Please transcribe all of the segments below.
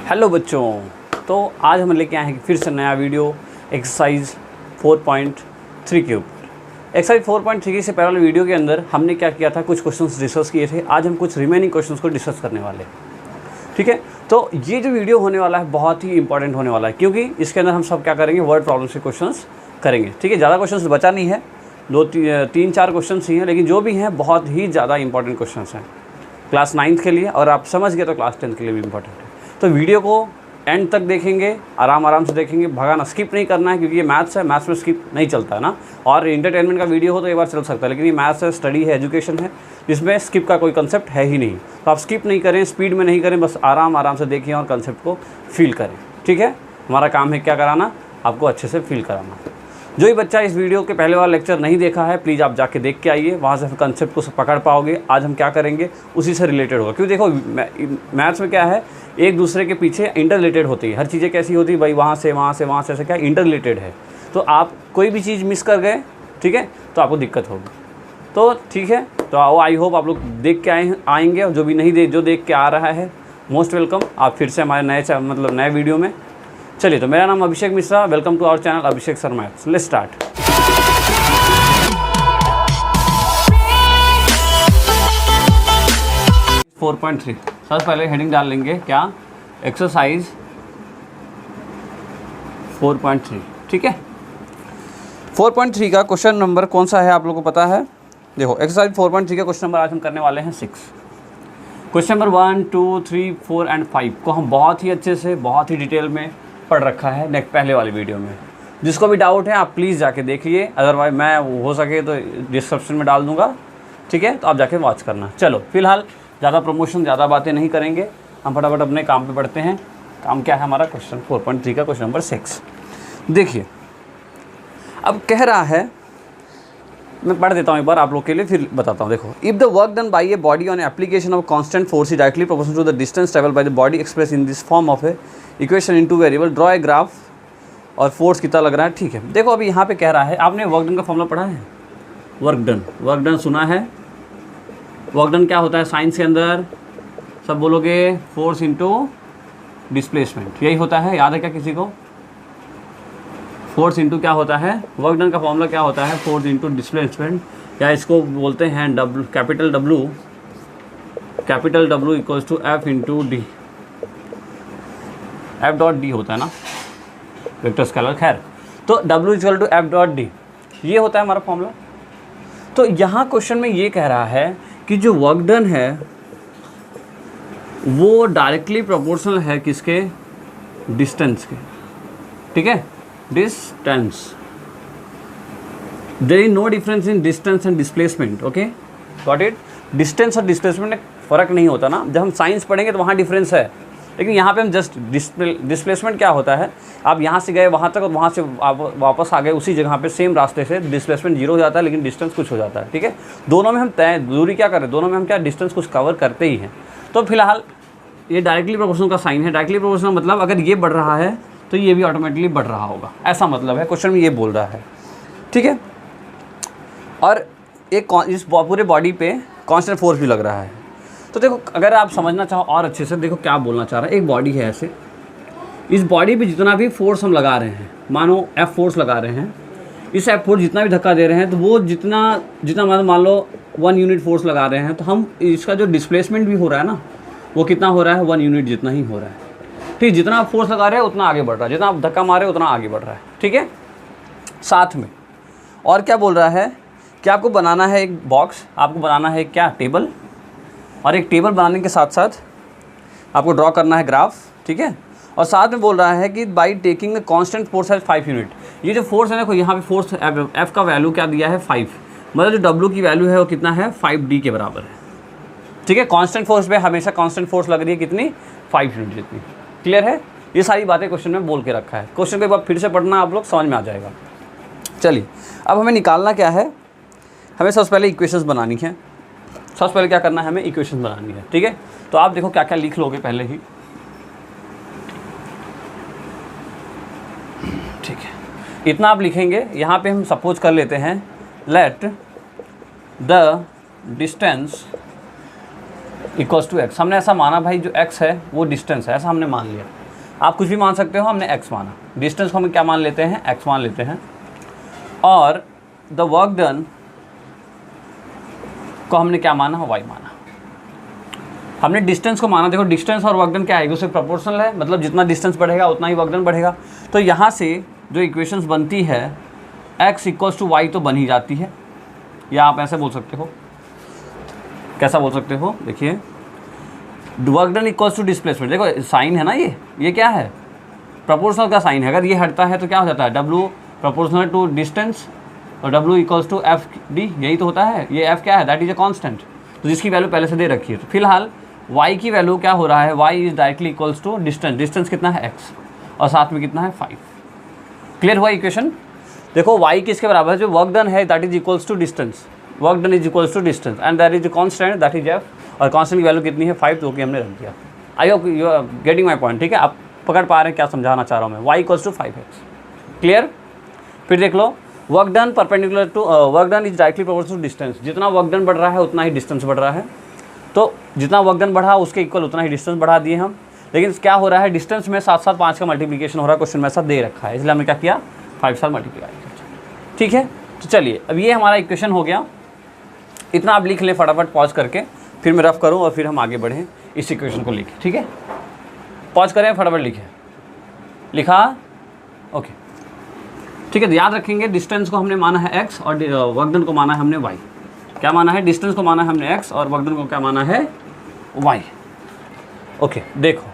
Hello बच्चों, तो आज हम लेके आए हैं फिर से नया वीडियो एक्सरसाइज 4.3 के ऊपर। एक्सरसाइज 4.3 से पहले वाले वीडियो के अंदर हमने क्या किया था, कुछ क्वेश्चंस डिस्कस किए थे। आज हम कुछ रिमेनिंग क्वेश्चंस को डिस्कस करने वाले हैं, ठीक है। तो ये जो वीडियो होने वाला है बहुत ही इंपॉर्टेंट होने वाला है, क्योंकि इसके अंदर हम सब क्या करेंगे, वर्ड प्रॉब्लम से क्वेश्चंस करेंगे, ठीक है। ज़्यादा क्वेश्चंस बचा नहीं है, तीन चार क्वेश्चंस ही हैं, लेकिन जो भी हैं बहुत ही ज़्यादा इंपॉर्टेंट क्वेश्चंस हैं क्लास 9th के लिए, और आप समझ गए तो क्लास 10th के लिए भी इंपॉर्टेंट है। तो वीडियो को एंड तक देखेंगे, आराम से देखेंगे, भगाना स्किप नहीं करना है, क्योंकि ये मैथ्स है, मैथ्स में स्किप नहीं चलता है ना। और इंटरटेनमेंट का वीडियो हो तो एक बार चल सकता है, लेकिन ये मैथ्स है, स्टडी है, एजुकेशन है, जिसमें स्किप का कोई कंसेप्ट है ही नहीं। तो आप स्किप नहीं करें, स्पीड में नहीं करें, बस आराम से देखिए और कंसेप्ट को फील करें, ठीक है। हमारा काम है क्या कराना, आपको अच्छे से फील कराना। जो ही बच्चा इस वीडियो के पहले वाला लेक्चर नहीं देखा है, प्लीज़ आप जाके देख के आइए, वहाँ से कंसेप्ट को पकड़ पाओगे। आज हम क्या करेंगे उसी से रिलेटेड होगा, क्योंकि देखो मैथ्स में क्या है, एक दूसरे के पीछे इंटर रिलेटेड होती है। हर चीज़ें कैसी होती है भाई, वहाँ से ऐसे क्या इंटर रिलेटेड है। तो आप कोई भी चीज़ मिस कर गए, ठीक है, तो आपको दिक्कत होगी। तो ठीक है, तो आओ, आई होप आप लोग देख के आएंगे, और जो भी नहीं जो देख के आ रहा है, मोस्ट वेलकम। आप फिर से हमारे नए वीडियो में। चलिए, तो मेरा नाम Abhishek Mishra, welcome to our channel Abhishek sir maths. Let's start. Four 4.3 सबसे पहले हेडिंग डाल लेंगे क्या, एक्सरसाइज 4.3, ठीक है। 4.3 का क्वेश्चन नंबर कौन सा है आप लोगों को पता है? देखो, एक्सरसाइज 4.3 का क्वेश्चन नंबर आज हम करने वाले हैं 6। क्वेश्चन नंबर 1, 2, 3, 4 एंड 5 को हम बहुत ही अच्छे से, बहुत ही डिटेल में पढ़ रखा है नेक्स्ट पहले वाली वीडियो में। जिसको भी डाउट है आप प्लीज़ जाके देखिए, अदरवाइज मैं हो सके तो डिस्क्रिप्शन में डाल दूंगा, ठीक है। तो आप जाके वॉच करना। चलो, फिलहाल ज़्यादा प्रमोशन, ज़्यादा बातें नहीं करेंगे, हम फटाफट अपने काम पे बढ़ते हैं। काम क्या है हमारा, क्वेश्चन 4.3 का क्वेश्चन नंबर 6। देखिए, अब कह रहा है, मैं पढ़ देता हूँ एक बार आप लोग के लिए, फिर बताता हूँ। देखो, if the work done by a body on application of constant force is directly proportional to the distance travel by the body express in this form of a equation into variable, draw a graph, और force कितना लग रहा है, ठीक है। देखो, अभी यहाँ पे कह रहा है, आपने वर्क डन का फॉर्मूला पढ़ा है? वर्क डन सुना है? वर्क डन क्या होता है साइंस के अंदर, सब बोलोगे, फोर्स इनटू डिस्प्लेसमेंट, यही होता है। याद है क्या किसी को? फोर्स इनटू क्या होता है, वर्क डन का फॉर्मूला क्या होता है, फोर्स इनटू डिस्प्लेसमेंट, या इसको बोलते हैं capital W equals to F into D. F dot D होता है ना, वेक्टर स्केलर, खैर। तो W equal to F dot D, ये होता है हमारा फॉर्मूला। तो यहाँ क्वेश्चन में ये कह रहा है कि जो वर्क डन है वो डायरेक्टली प्रोपोर्शनल है किसके, डिस्टेंस के, ठीक है, distance. There is no difference in distance and displacement, okay, got it. Distance और डिस्प्लेसमेंट में फ़र्क नहीं होता ना, जब हम साइंस पढ़ेंगे तो वहाँ डिफरेंस है, लेकिन यहाँ पे हम जस्ट डिस्प्लेसमेंट क्या होता है, आप यहाँ से गए वहाँ तक और वहाँ से आप वापस आ गए उसी जगह पे सेम रास्ते से, डिस्प्लेसमेंट 0 हो जाता है, लेकिन डिस्टेंस कुछ हो जाता है, ठीक है। दोनों में हम तय दूरी क्या करें, दोनों में हम क्या डिस्टेंस कुछ कवर करते ही हैं। तो फिलहाल ये डायरेक्टली प्रोपोर्शनल का साइन है। डायरेक्टली प्रोपोर्शनल मतलब अगर ये बढ़ रहा है तो ये भी ऑटोमेटिकली बढ़ रहा होगा, ऐसा मतलब है, क्वेश्चन में ये बोल रहा है, ठीक है। और एक इस पूरे बॉडी पे कांस्टेंट फोर्स भी लग रहा है। तो देखो, अगर आप समझना चाहो और अच्छे से, देखो क्या बोलना चाह रहा है। एक बॉडी है ऐसे, इस बॉडी पे जितना भी फोर्स हम लगा रहे हैं, मानो एफ फोर्स लगा रहे हैं, इस एफ फोर्स जितना भी धक्का दे रहे हैं, तो वो जितना मान लो 1 यूनिट फोर्स लगा रहे हैं, तो हम इसका जो डिस्प्लेसमेंट भी हो रहा है ना, वो कितना हो रहा है, 1 यूनिट जितना ही हो रहा है, ठीक। जितना आप फोर्स लगा रहे हैं उतना आगे बढ़ रहा है, जितना आप धक्का मार रहे हैं उतना आगे बढ़ रहा है, ठीक है। साथ में और क्या बोल रहा है कि आपको बनाना है एक बॉक्स, आपको बनाना है क्या, टेबल, और एक टेबल बनाने के साथ साथ आपको ड्रॉ करना है ग्राफ, ठीक है। और साथ में बोल रहा है कि by taking the constant force as 5 unit. ये जो फोर्स है ना, यहाँ पे फोर्स एफ का वैल्यू क्या दिया है, 5, मतलब जो डब्ल्यू की वैल्यू है वो कितना है, 5d के बराबर है, ठीक है। कांस्टेंट फोर्स पे हमेशा कांस्टेंट फोर्स लग रही है कितनी, 5 यूनिट जितनी। क्लियर है? ये सारी बातें क्वेश्चन में बोल के रखा है। क्वेश्चन को एक बार फिर से पढ़ना, आप लोग समझ में आ जाएगा। चलिए, अब हमें निकालना क्या है, हमें सबसे पहले इक्वेशंस बनानी है। सबसे पहले क्या करना है, हमें इक्वेशन बनानी है, ठीक है। तो आप देखो क्या क्या लिख लोगे पहले ही, ठीक है। इतना आप लिखेंगे। यहाँ पे हम सपोज कर लेते हैं, let the distance equals to X, हमने ऐसा माना भाई जो एक्स है वो डिस्टेंस है, ऐसा हमने मान लिया। आप कुछ भी मान सकते हो, हमने एक्स माना, डिस्टेंस को हम क्या मान लेते हैं, एक्स मान लेते हैं। और द वर्क डन को हमने क्या माना, वाई माना। हमने डिस्टेंस को माना, देखो डिस्टेंस और वर्क डन क्या है, उससे प्रोपोर्शनल है, मतलब जितना डिस्टेंस बढ़ेगा उतना ही वर्क डन बढ़ेगा। तो यहाँ से जो इक्वेशंस बनती है x इक्वल्स टू वाई तो बन ही जाती है, या आप ऐसे बोल सकते हो, कैसा बोल सकते हो, देखिए work done equals to displacement, देखो साइन है ना, ये क्या है, प्रोपोर्शनल का साइन है, अगर ये हटता है तो क्या हो जाता है, W प्रोपोर्शनल टू डिस्टेंस और W equals to F D, यही तो होता है। ये f क्या है, दैट इज अ कांस्टेंट, तो जिसकी वैल्यू पहले से दे रखी है। तो फिलहाल y की वैल्यू क्या हो रहा है, y is directly equals to distance, distance कितना है x, और साथ में कितना है 5। क्लियर हुआ इक्वेशन। देखो y किसके बराबर है, जो वर्क डन है that is equals to distance, work done is equals to distance and that is constant that is f, और कांस्टेंट की वैल्यू कितनी है 5, तो हमने रख दिया। I hope you are getting my point, ठीक है, आप पकड़ पा रहे हैं क्या समझाना चाह रहा हूँ मैं, y equals to 5x। Clear. फिर देख लो work done perpendicular to work done is directly proportional to distance, जितना वर्क डन बढ़ रहा है उतना ही डिस्टेंस बढ़ रहा है, तो जितना वर्क डन बढ़ा उसके इक्वल उतना ही डिस्टेंस बढ़ा दिए हम। लेकिन क्या हो रहा है, डिस्टेंस में साथ साथ 5 का मल्टीप्लिकेशन हो रहा है, क्वेश्चन में ऐसा दे रखा है, इसलिए हमने क्या किया 5 साल मल्टीप्लाई किया। ठीक है, तो चलिए अब ये हमारा इक्वेशन हो गया, इतना आप लिख लें फटाफट पॉज करके, फिर मैं रफ करूँ और फिर हम आगे बढ़ें इस इक्वेशन को लेके। ठीक है, पॉज करें, फटाफट लिखें, लिखा, ओके ठीक है। याद रखेंगे डिस्टेंस को हमने माना है x और वर्क डन को माना है हमने y। क्या माना है, डिस्टेंस को माना है हमने x और वर्क डन को क्या माना है y। ओके देखो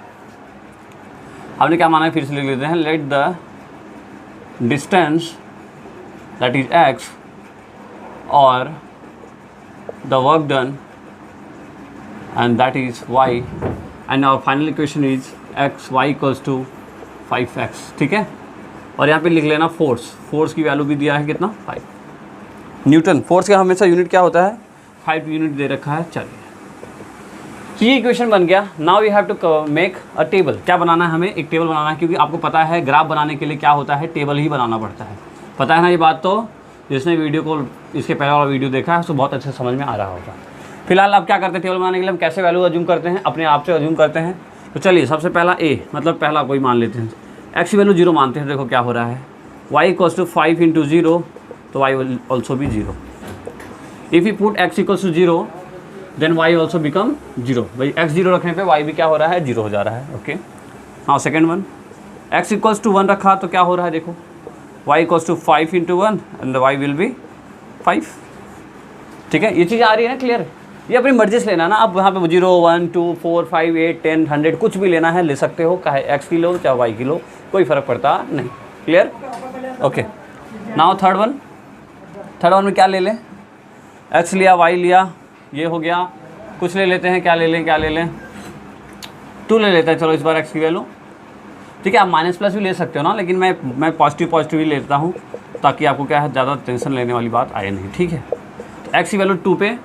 हमने क्या माना है, फिर से लिख लेते हैं, let the distance that is x और the work done and that is y and our final equation is x y equals to 5x। ठीक है, और यहाँ पे लिख लेना फोर्स, फोर्स की वैल्यू भी दिया है कितना 5 न्यूटन, फोर्स का हमेशा यूनिट क्या होता है 5 यूनिट दे रखा है। चलिए तो ये इक्वेशन बन गया। Now we have to make a table, क्या बनाना है हमें, एक टेबल बनाना है, क्योंकि आपको पता है ग्राफ बनाने के लिए क्या होता है, टेबल ही बनाना पड़ता है, पता है ना ये बात, तो जिसने वीडियो को इसके पहले वाला वीडियो देखा है उसको बहुत अच्छे समझ में आ रहा होगा। फिलहाल आप क्या करते हैं, टेबल बनाने के लिए हम कैसे वैल्यू अज्यूम करते हैं, अपने आप से अज्यूम करते हैं। तो चलिए सबसे पहला a मतलब पहला कोई मान लेते हैं, x की वैल्यू 0 मानते हैं। देखो क्या हो रहा है, y इक्वल्स टू 5 इंटू 0, तो y विल ऑल्सो भी 0। If you put x equals to 0 then y also become 0। भाई x 0 रखने पे y भी क्या हो रहा है 0 हो जा रहा है। Okay now second one, x equals to 1 रखा तो क्या हो रहा है, देखो y equals to 5 into 1 and y will be 5। ठीक है, ये चीज़ आ रही है ना, क्लियर। ये अपनी मर्जी से लेना ना, आप वहाँ पे 0 1 2 4 5 8 10 100 कुछ भी लेना है ले सकते हो, चाहे x की लो चाहे y की लो, कोई फ़र्क पड़ता नहीं। Clear. Okay now third one, third one में क्या ले लें, x लिया y लिया, ये हो गया। कुछ ले लेते हैं, क्या ले लें, क्या ले लें, 2 ले लेते हैं। चलो इस बार x की वैल्यू, ठीक है, आप माइनस प्लस भी ले सकते हो ना, लेकिन मैं पॉजिटिव ही लेता हूँ ताकि आपको क्या है ज़्यादा टेंशन लेने वाली बात आए नहीं। ठीक है, तो x की वैल्यू 2 पे,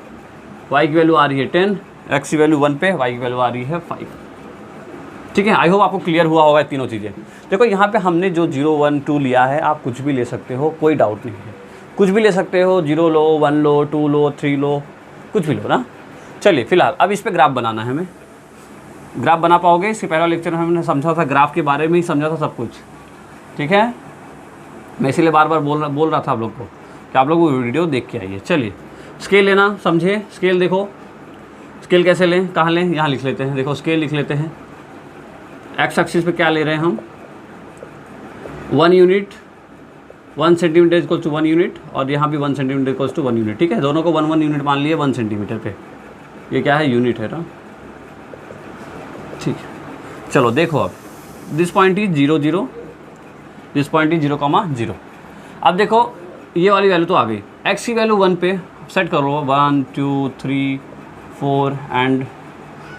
y की वैल्यू आ रही है 10, x की वैल्यू 1 पे, y की वैल्यू आ रही है 5। ठीक है, आई होप आपको क्लियर हुआ होगा तीनों चीज़ें। देखो यहाँ पे हमने जो 0 1 2 लिया है, आप कुछ भी ले सकते हो, कोई डाउट नहीं है, कुछ भी ले सकते हो, 0 लो 1 लो 2 लो 3 लो, कुछ भी लो ना। चलिए फिलहाल अब इस पर ग्राफ बनाना है हमें। ग्राफ बना पाओगे, इसके पहला लेक्चर में हमने समझा था, ग्राफ के बारे में ही समझा था सब कुछ। ठीक है, मैं इसीलिए बार बार बोल रहा था आप लोग को कि आप लोग वो वीडियो देख के आइए। चलिए स्केल लेना, समझे, स्केल देखो, स्केल कैसे लें, कहाँ लें, यहाँ लिख लेते हैं। देखो स्केल लिख लेते हैं, एक्स एक्सिस पे क्या ले रहे हैं हम, 1 unit, 1 centimetre equals to 1 unit, और यहाँ भी 1 सेंटीमीटर इक्वल्स टू 1 यूनिट। ठीक है, दोनों को 1 1 यूनिट मान लिए 1 सेंटीमीटर पे, ये क्या है यूनिट है ना। ठीक है, चलो देखो अब this point is 0 0, this point is 0,0। अब देखो ये वाली वैल्यू तो आ गई, एक्स की वैल्यू 1 पे सेट करो, 1 2 3 4 एंड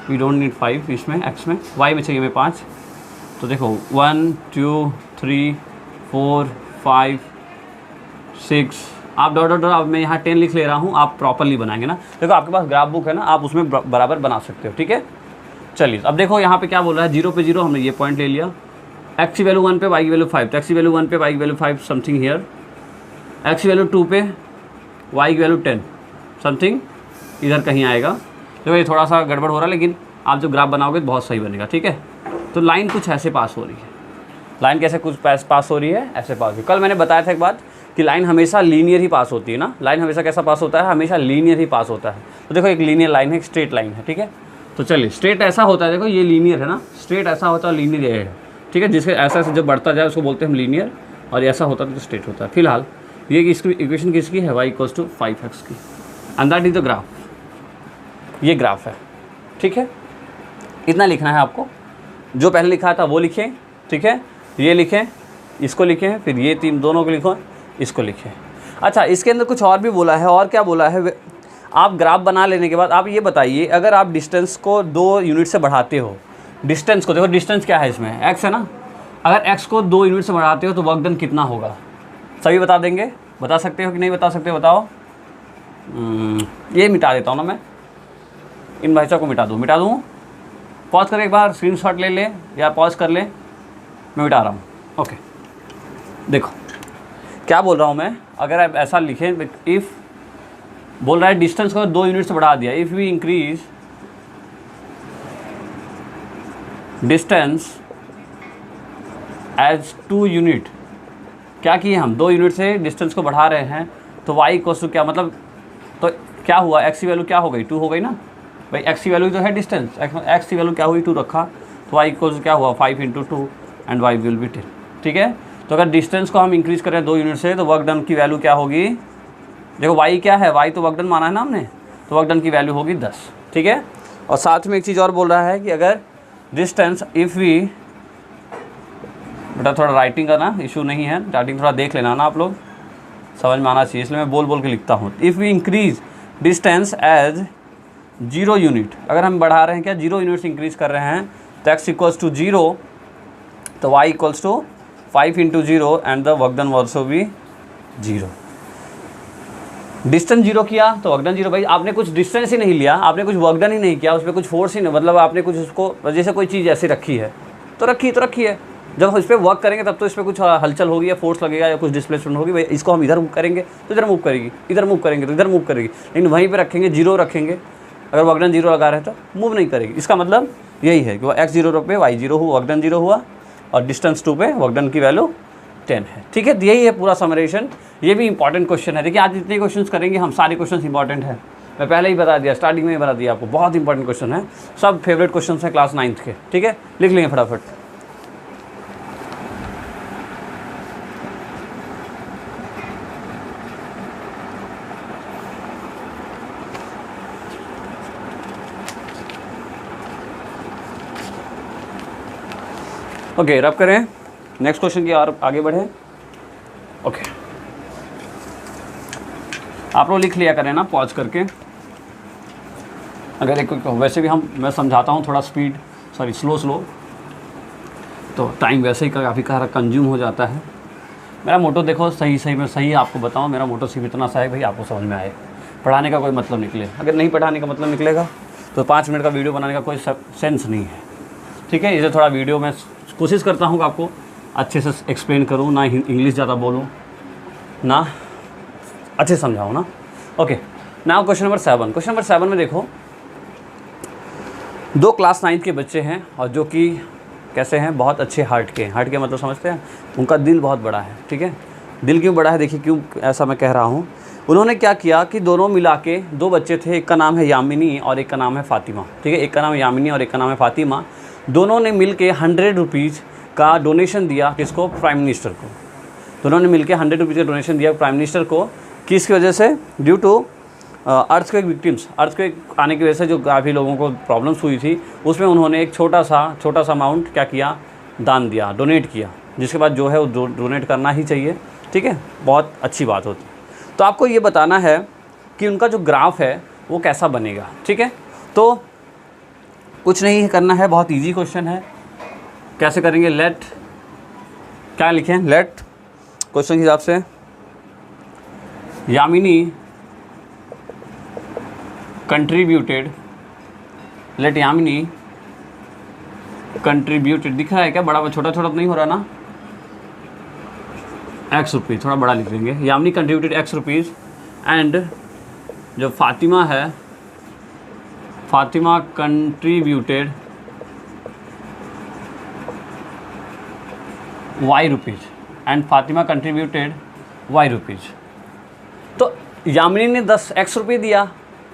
वी डोंट नीड 5 इसमें, एक्स में, वाई में चाहिए हमें 5। तो देखो 1 2 3 4 5 6, आप डॉट डॉट, अब मैं यहाँ 10 लिख ले रहा हूँ, आप प्रॉपरली बनाएंगे ना। देखो आपके पास ग्राफ बुक है ना, आप उसमें बराबर बना सकते हो। ठीक है, चलिए अब देखो यहाँ पे क्या बोल रहा है, 0 पे 0, हमने ये पॉइंट ले लिया, एक्स की वैल्यू 1 पे, वाई की वैल्यू 5, तो एक्स की वैल्यू 1 पे, वाई की वैल्यू 5 समथिंग हियर, एक्स की वैल्यू 2 पे, वाई की वैल्यू 10 समथिंग इधर कहीं आएगा। तो ये थोड़ा सा गड़बड़ हो रहा है, लेकिन आप जो ग्राफ बनाओगे तो बहुत सही बनेगा, ठीक है। तो लाइन कुछ ऐसे पास हो रही है, लाइन कैसे कुछ पास हो रही है, ऐसे पास हो रही है। कल मैंने बताया था एक बात कि लाइन हमेशा लीनियर ही पास होती है ना, लाइन हमेशा कैसा पास होता है, हमेशा लीनियर ही पास होता है। तो देखो एक लीनियर लाइन है, एक स्ट्रेट लाइन है, ठीक है। तो चलिए स्ट्रेट ऐसा होता है, देखो ये लीनियर है ना, स्ट्रेट ऐसा होता है, लीनियर ये है, ठीक है। जिसके ऐसा ऐसे जब बढ़ता जाए उसको बोलते हैं हम लीनियर, और ऐसा होता है तो स्ट्रेट होता है। फिलहाल ये इसकी इक्वेशन किसकी है, y = 5x की, and that is the graph, ये ग्राफ है, ठीक है। इतना लिखना है आपको, जो पहले लिखा था वो लिखें, ठीक है। ये लिखें, इसको लिखें, फिर ये तीन दोनों को लिखो, इसको लिखें। अच्छा, इसके अंदर कुछ और भी बोला है, और क्या बोला है, आप ग्राफ बना लेने के बाद आप ये बताइए, अगर आप डिस्टेंस को 2 यूनिट से बढ़ाते हो, डिस्टेंस को देखो, डिस्टेंस क्या है इसमें, x है ना, अगर x को 2 यूनिट से बढ़ाते हो तो वर्क डन कितना होगा, सभी बता देंगे, बता सकते हो कि नहीं बता सकते, बताओ। ये मिटा देता हूँ ना मैं, इन भाषा को मिटा दूँ, पॉज करके एक बार स्क्रीनशॉट ले ले या पॉज कर ले, मैं मिटा रहा हूँ। ओके, देखो क्या बोल रहा हूँ मैं, अगर आप ऐसा लिखें, इफ़ बोल रहा है डिस्टेंस को 2 यूनिट से बढ़ा दिया, if we increase distance as 2 unit, क्या किए हम 2 यूनिट से डिस्टेंस को बढ़ा रहे हैं, तो y = क्या मतलब, तो क्या हुआ, x की वैल्यू क्या हो गई, 2 हो गई ना भाई, x की वैल्यू जो है डिस्टेंस, x की वैल्यू क्या हुई, 2 रखा, तो y = क्या हुआ, 5 × 2 एंड y विल बी 10, ठीक है। तो अगर डिस्टेंस को हम इंक्रीज़ करें 2 यूनिट से, तो वर्क डन की वैल्यू क्या होगी, देखो y क्या है, y तो वर्क डन माना है ना हमने, तो वर्क डन की वैल्यू होगी 10, ठीक है। और साथ में एक चीज़ और बोल रहा है कि अगर डिस्टेंस इफ़ वी, बेटा थोड़ा राइटिंग का ना इशू नहीं है, राइटिंग थोड़ा देख लेना ना आप लोग, समझ में आना चाहिए, इसलिए मैं बोल बोल के लिखता हूँ। If we increase distance as 0 unit, अगर हम बढ़ा रहे हैं क्या, 0 यूनिट्स इंक्रीज़ कर रहे हैं, तो x = 0, तो y = 5 × 0 and the work done also भी 0। डिस्टेंस 0 किया तो वर्क डन 0, भाई आपने कुछ डिस्टेंस ही नहीं लिया, आपने कुछ वर्क डन ही नहीं किया, उस पर कुछ फोर्स ही नहीं, मतलब आपने कुछ उसको, जैसे कोई चीज़ ऐसे रखी है तो रखी है, जब इस पर वर्क करेंगे तब तो इस पर कुछ हलचल होगी या फोर्स लगेगा या कुछ डिस्प्लेसमेंट होगी, भाई इसको हम इधर मूव करेंगे तो इधर मूव करेगी, इधर मूव करेंगे तो इधर मूव करेगी, लेकिन वहीं पर रखेंगे 0 रखेंगे, अगर वर्क डन 0 लगा रहे हैं तो मूव नहीं करेगी। इसका मतलब यही है कि वो x 0 पे y 0 हुआ, वर्क डन 0 हुआ, और डिस्टेंस 2 पे वर्क डन की वैल्यू 10 है, ठीक है। यही है पूरा समरेशन, ये भी इंपॉर्टेंट क्वेश्चन है। देखिए आज जितने क्वेश्चन करेंगे हम, सारे क्वेश्चन इंपॉर्टेंट है, मैं पहले ही बता दिया, स्टार्टिंग में ही बता दिया आपको, बहुत इंपॉर्टेंट क्वेश्चन है, सब फेवरेट क्वेश्चन हैं क्लास 9th के, ठीक है। लिख लेंगे फटाफट। ओके, रब करें, नेक्स्ट क्वेश्चन की और आगे बढ़े। ओके, आप लोग लिख लिया करें ना पॉज करके, अगर एक वैसे भी मैं समझाता हूँ थोड़ा स्लो, तो टाइम वैसे ही काफ़ी कंज्यूम हो जाता है। मेरा मोटो देखो, सही आपको बताऊँ, मेरा मोटो सिर्फ इतना सा है भाई आपको समझ में आए, पढ़ाने का कोई मतलब निकले, अगर नहीं पढ़ाने का मतलब निकलेगा तो 5 मिनट का वीडियो बनाने का कोई सेंस नहीं है, ठीक है। इसे थोड़ा वीडियो में कोशिश करता हूँ कि आपको अच्छे से एक्सप्लेन करूँ, ना इंग्लिश ज़्यादा बोलूँ, ना अच्छे से समझाऊँ ना। Okay, now question number 7। Question number 7 में देखो, 2 क्लास 9th के बच्चे हैं, और जो कि कैसे हैं, बहुत अच्छे हार्ट के मतलब समझते हैं, उनका दिल बहुत बड़ा है, ठीक है। दिल क्यों बड़ा है, देखिए क्यों ऐसा मैं कह रहा हूँ। उन्होंने क्या किया कि दोनों मिला के 2 बच्चे थे, एक का नाम है यामिनी और एक का नाम है फ़ातिमा, ठीक है। एक का नाम है यामिनी और एक का नाम है फ़ातिमा। दोनों ने मिल के 100 रुपीज़ का डोनेशन दिया, किसको, प्राइम मिनिस्टर को। दोनों ने मिल के 100 रुपीज़ का डोनेशन दिया प्राइम मिनिस्टर को, किसकी वजह से, due to earthquake victims, earthquake आने की वजह से जो काफ़ी लोगों को प्रॉब्लम्स हुई थी, उसमें उन्होंने एक छोटा सा अमाउंट क्या किया, दान दिया, डोनेट किया, जिसके बाद जो है वो डोनेट करना ही चाहिए, ठीक है, बहुत अच्छी बात होती है। तो आपको ये बताना है कि उनका जो ग्राफ है वो कैसा बनेगा, ठीक है। तो कुछ नहीं करना है, बहुत इजी क्वेश्चन है। कैसे करेंगे, लेट, क्या लिखें, लेट क्वेश्चन के हिसाब से, Yamini contributed, let Yamini contributed, दिख रहा है क्या, बड़ा छोटा तो नहीं हो रहा ना, x रुपीज़, थोड़ा बड़ा लिख लेंगे, Yamini contributed x rupees, and जो फातिमा है Fatima contributed Y rupees and Fatima contributed Y rupees. तो यामिनी ने 10 एक्स रुपये दिया,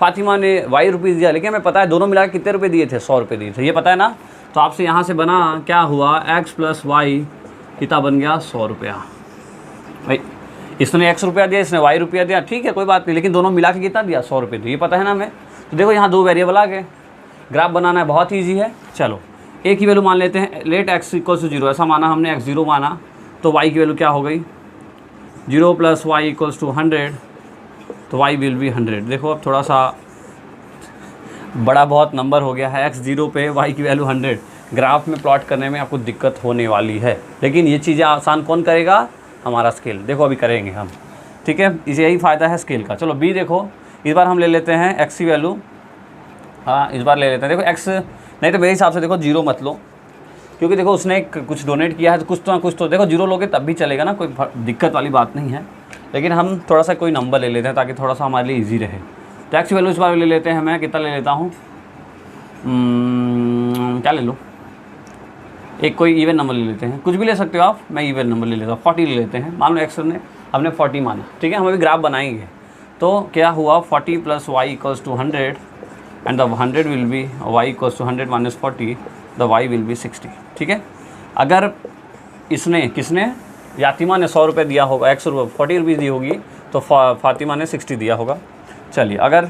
फातिमा ने वाई रुपीज़ दिया, लेकिन हमें पता है दोनों मिला के कितने रुपए दिए थे, 100 रुपये दिए थे, ये पता है ना। तो आपसे यहाँ से बना क्या हुआ, एक्स प्लस वाई कितना बन गया, 100 रुपया। भाई इसने एक्स रुपया दिया, इसने वाई रुपया दिया, ठीक है कोई बात नहीं, लेकिन दोनों मिला के कितना दिया, 100 रुपये, तो ये पता है ना हमें। तो देखो यहाँ 2 वेरिएबल आ गए, ग्राफ बनाना है बहुत ईजी है। चलो ए की वैल्यू मान लेते हैं, लेट एक्स इक्वल टू 0, ऐसा माना हमने, एक्स 0 माना, तो वाई की वैल्यू क्या हो गई, 0 प्लस वाई इक्वल्स टू 100, तो वाई विल बी 100। देखो अब थोड़ा सा बड़ा बहुत नंबर हो गया है, एक्स 0 पे वाई की वैल्यू 100, ग्राफ में प्लॉट करने में आपको दिक्कत होने वाली है, लेकिन ये चीज़ें आसान कौन करेगा, हमारा स्केल। देखो अभी करेंगे हम, ठीक है, इसे यही फ़ायदा है स्केल का। चलो बी देखो, इस बार हम ले लेते हैं एक्स की वैल्यू, हाँ इस बार ले लेते हैं, देखो एक्स, नहीं तो मेरे हिसाब से देखो 0 मत लो, क्योंकि देखो उसने कुछ डोनेट किया है तो कुछ तो देखो 0 लोगे तब भी चलेगा ना, कोई दिक्कत वाली बात नहीं है, लेकिन हम थोड़ा सा कोई नंबर ले लेते हैं ताकि थोड़ा सा हमारे लिए ईजी रहे। तो एक्स की वैल्यू इस बार ले लेते हैं, मैं कितना ले लेता हूँ, क्या ले लो, एक कोई इवन नंबर ले लेते हैं, कुछ भी ले सकते हो आप, मैं इवन नंबर ले लेता हूँ, 40 ले लेते हैं। मान लो एक्स ने हमने 40 माना, ठीक है, हम अभी ग्राफ बनाएंगे। तो क्या हुआ, 40 plus Y equals to 100 and the 100 will be Y equals to 100 minus 40, the Y will be 60, ठीक है। अगर इसने किसने, यातिमा ने 100 रुपये दिया होगा, 40 रुपीज़ दी होगी, तो फातिमा ने 60 दिया होगा। चलिए अगर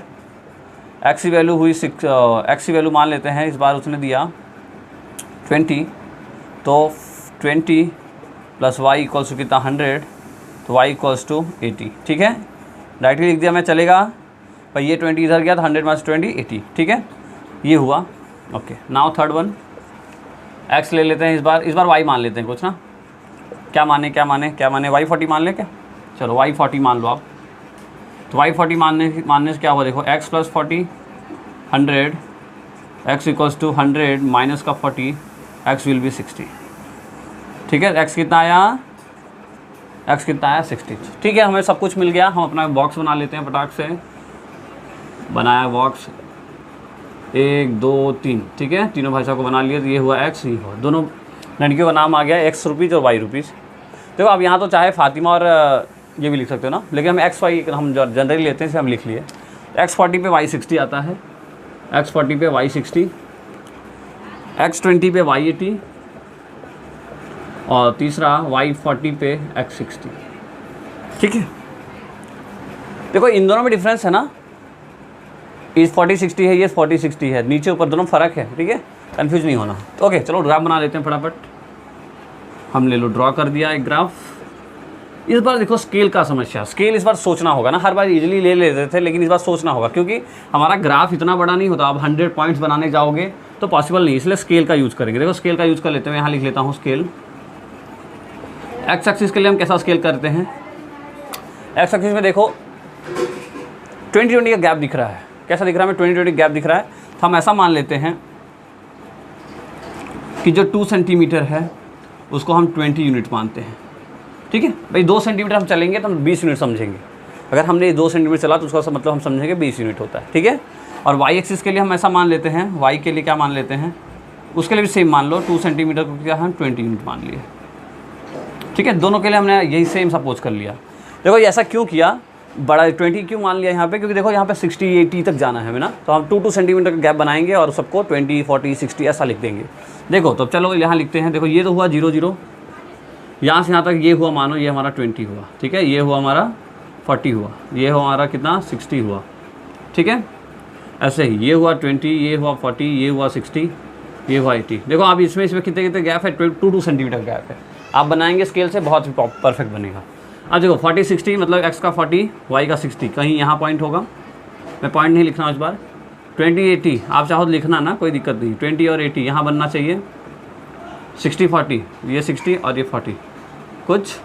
एक्स की वैल्यू हुई एक्स की वैल्यू मान लेते हैं, इस बार उसने दिया 20, तो 20 प्लस वाई इक्वल्स टू कितना 100, तो वाई इक्वल्स टू 80, ठीक है, डायरेक्टली लिख दिया मैं, चलेगा। पर ये 20 इधर गया तो 100 माइनस 20 80, ठीक है, ये हुआ। Okay now third one, x ले लेते हैं, इस बार वाई मान लेते हैं कुछ ना, क्या माने वाई 40 मान ले क्या, चलो वाई 40 मान लो आप। तो वाई 40 मानने से क्या हुआ, देखो X plus 40 100, X equals to 100 minus का 40, एक्स विल बी 60, ठीक है। एक्स कितना आया 60, ठीक है, हमें सब कुछ मिल गया। हम अपना बॉक्स बना लेते हैं फटाक से, बनाया बॉक्स 1 2 3, ठीक है, तीनों भाई साहब को बना लिया। तो ये हुआ एक्स, ये हुआ, दोनों लड़कियों का नाम आ गया, एक्स रुपीज़ और वाई रुपीज़। देखो अब यहाँ तो चाहे फातिमा और ये भी लिख सकते हो ना, लेकिन हम एक्स वाई हम जनरली लेते हैं, इसे हम लिख लिए। एक्स 40 पे वाई 60 आता है, एक्स 40 पे वाई 60, एक्स 20 पे वाई 80, और तीसरा वाई 40 पे एक्स 60, ठीक है। देखो इन दोनों में डिफरेंस है ना, इस 40 60 है, ये 40 60 है, नीचे ऊपर दोनों फ़र्क है, ठीक है, कंफ्यूज नहीं होना। तो ओके चलो ग्राफ बना लेते हैं फटाफट, हम ले लो, ड्रॉ कर दिया एक ग्राफ। इस बार देखो स्केल का समस्या, स्केल इस बार सोचना होगा ना, हर बार इजीली ले लेते थे, लेकिन इस बार सोचना होगा, क्योंकि हमारा ग्राफ इतना बड़ा नहीं होता। अब 100 पॉइंट्स बनाने जाओगे तो पॉसिबल नहीं, इसलिए स्केल का यूज़ करेंगे। देखो स्केल का यूज़ कर लेते हैं, यहाँ लिख लेता हूँ स्केल। एक्स एक्सिस के लिए हम कैसा स्केल करते हैं, एक्स एक्सिस में देखो 20-20 का गैप दिख रहा है, कैसा दिख रहा है, हमें 20-20 गैप दिख रहा है। तो हम ऐसा मान लेते हैं कि जो 2 सेंटीमीटर है उसको हम 20 यूनिट मानते हैं, ठीक है भाई। 2 सेंटीमीटर हम चलेंगे तो हम 20 यूनिट समझेंगे, अगर हमने 2 सेंटीमीटर चला तो उसका मतलब हम समझेंगे 20 यूनिट होता है, ठीक है। और वाई एक्सिस के लिए हम ऐसा मान लेते हैं, वाई के लिए क्या मान लेते हैं, उसके लिए भी सेम मान लो, 2 सेंटीमीटर को क्या हम 20 यूनिट मान लिए, ठीक है। दोनों के लिए हमने यही सेम सपोज कर लिया। देखो ये ऐसा क्यों किया, बड़ा 20 क्यों मान लिया यहाँ पे, क्योंकि देखो यहाँ पे 60-80 तक जाना है हमें ना, तो हम 2-2 सेंटीमीटर का गैप बनाएंगे और सबको 20 40 60 ऐसा लिख देंगे। देखो तो चलो यहाँ लिखते हैं, देखो ये तो हुआ 0 0, यहाँ से यहाँ तक ये हुआ, मानो ये हमारा 20 हुआ, ठीक है, ये हुआ हमारा 40 हुआ, ये हुआ हमारा कितना 60 हुआ, ठीक है। ऐसे ही ये हुआ 20, ये हुआ 40, ये हुआ 60, ये हुआ 80। देखो आप इसमें कितने गैप है, 2-2 सेंटीमीटर गैप है। आप बनाएंगे स्केल से बहुत परफेक्ट बनेगा। अब देखो 40 60 मतलब एक्स का 40 वाई का 60, कहीं यहाँ पॉइंट होगा, मैं पॉइंट नहीं लिखना इस बार। 20 80 आप चाहो तो लिखना ना, कोई दिक्कत नहीं, 20 और 80 यहाँ बनना चाहिए। 60 40 ये 60 और ये 40, कुछ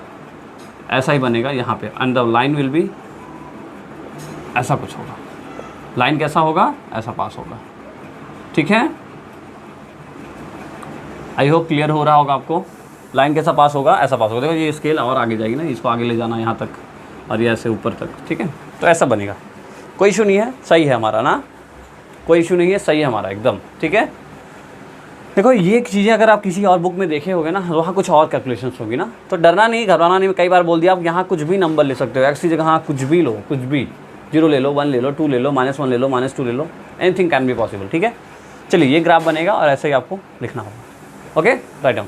ऐसा ही बनेगा यहाँ पे, and the line will be ऐसा कुछ होगा, लाइन कैसा होगा, ऐसा पास होगा, ठीक है। आई होप क्लियर हो रहा होगा आपको, लाइन कैसा पास होगा, ऐसा पास होगा। देखो ये स्केल और आगे जाएगी ना, इसको आगे ले जाना यहाँ तक और ये ऐसे ऊपर तक, ठीक है, तो ऐसा बनेगा, कोई इशू नहीं है, सही है हमारा ना, कोई इशू नहीं है, सही है हमारा एकदम, ठीक है। देखो ये चीज़ें अगर आप किसी और बुक में देखे होगे ना, वहाँ कुछ और कैलकुलेशंस होगी ना, तो डरना नहीं, घबराना नहीं। कई बार बोल दिया, आप यहाँ कुछ भी नंबर ले सकते हो, एक्स की जगह हाँ कुछ भी लो, कुछ भी, 0 ले लो, 1 ले लो, 2 ले लो, -1 ले लो, -2 ले लो, एनीथिंग कैन बी पॉसिबल, ठीक है। चलिए ये ग्राफ बनेगा और ऐसे ही आपको लिखना होगा, ओके, राइट डाउन।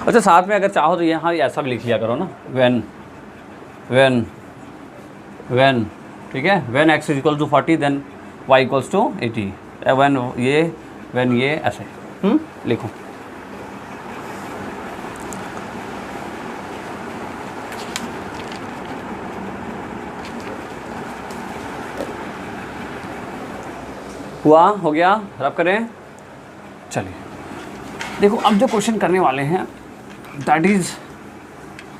अच्छा साथ में अगर चाहो तो यहाँ ऐसा भी लिख लिया करो ना, when, ठीक है, when x is equal to 40 then y equals to 80, when ये ऐसे लिखो। हुआ, हो गया, रब करें। चलिए देखो अब जो क्वेश्चन करने वाले हैं दैट इज़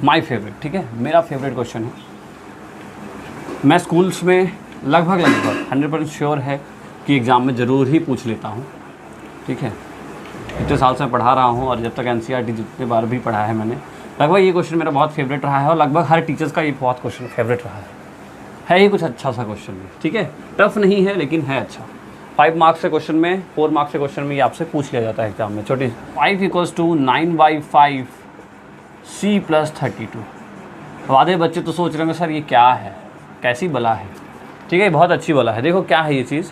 माय फेवरेट, ठीक है, मेरा फेवरेट क्वेश्चन है। मैं स्कूल्स में लगभग 100% श्योर है कि एग्ज़ाम में ज़रूर ही पूछ लेता हूँ, ठीक है। इतने साल से पढ़ा रहा हूँ और जब तक NCERT जितने बार भी पढ़ा है मैंने, लगभग ये क्वेश्चन मेरा बहुत फेवरेट रहा है और लगभग हर टीचर्स का ये बहुत क्वेश्चन फेवरेट रहा है ही कुछ अच्छा सा क्वेश्चन भी, ठीक है। टफ नहीं है लेकिन है अच्छा। 5 मार्क्स से क्वेश्चन में, 4 मार्क्स से क्वेश्चन में ये आपसे पूछ लिया जाता है एग्जाम में। छोटी 5 इक्वल्स टू 9/5 C + 32। अब आधे बच्चे तो सोच रहे होंगे सर ये क्या है, कैसी बला है, ठीक है, बहुत अच्छी बला है। देखो क्या है ये चीज़,